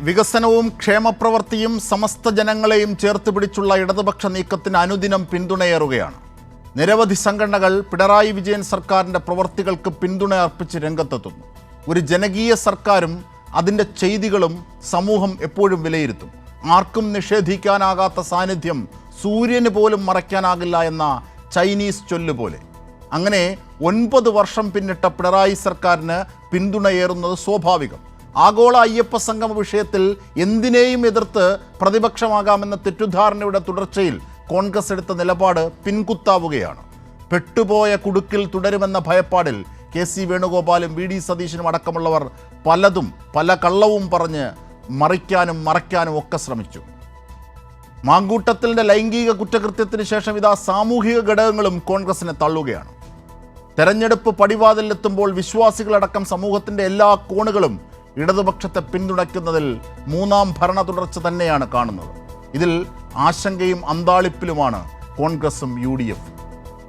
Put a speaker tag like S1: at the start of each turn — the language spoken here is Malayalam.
S1: വികസനവും ക്ഷേമപ്രവൃത്തിയും സമസ്ത ജനങ്ങളെയും ചേർത്ത് പിടിച്ചുള്ള ഇടതുപക്ഷ നീക്കത്തിന് അനുദിനം പിന്തുണയേറുകയാണ്. നിരവധി സംഘടനകൾ പിണറായി വിജയൻ സർക്കാരിൻ്റെ പ്രവൃത്തികൾക്ക് പിന്തുണ അർപ്പിച്ച് രംഗത്തെത്തുന്നു. ഒരു ജനകീയ സർക്കാരും അതിൻ്റെ ചെയ്തികളും സമൂഹം എപ്പോഴും വിലയിരുത്തും. ആർക്കും നിഷേധിക്കാനാകാത്ത സാന്നിധ്യം സൂര്യന് പോലും മറയ്ക്കാനാകില്ല എന്ന ചൈനീസ് ചൊല്ലുപോലെ. അങ്ങനെ 9 വർഷം പിന്നിട്ട പിണറായി സർക്കാരിന് പിന്തുണയേറുന്നത് സ്വാഭാവികം. ആഗോള അയ്യപ്പ സംഗമ വിഷയത്തിൽ എന്തിനേയും എതിർത്ത് പ്രതിപക്ഷമാകാമെന്ന തെറ്റുദ്ധാരണയുടെ തുടർച്ചയിൽ കോൺഗ്രസ് എടുത്ത നിലപാട് പിൻകുത്താവുകയാണ്. പെട്ടുപോയ കുടുക്കിൽ തുടരുമെന്ന ഭയപ്പാടിൽ KC വേണുഗോപാലും VD സതീശനും അടക്കമുള്ളവർ പല കള്ളവും പറഞ്ഞ് മറയ്ക്കാനും ഒക്കെ ശ്രമിച്ചു. മാങ്കൂട്ടത്തിൻ്റെ ലൈംഗിക കുറ്റകൃത്യത്തിന് ശേഷം ഇതാ സാമൂഹിക ഘടകങ്ങളും കോൺഗ്രസിനെ തള്ളുകയാണ്. തെരഞ്ഞെടുപ്പ് പടിവാതിലെത്തുമ്പോൾ വിശ്വാസികളടക്കം സമൂഹത്തിൻ്റെ എല്ലാ കോണുകളും ഇടതുപക്ഷത്തെ പിന്തുണയ്ക്കുന്നതിൽ മൂന്നാം ഭരണ തുടർച്ച തന്നെയാണ് കാണുന്നത്. ഇതിൽ ആശങ്കയും അന്താളിപ്പിലുമാണ് കോൺഗ്രസും UDF.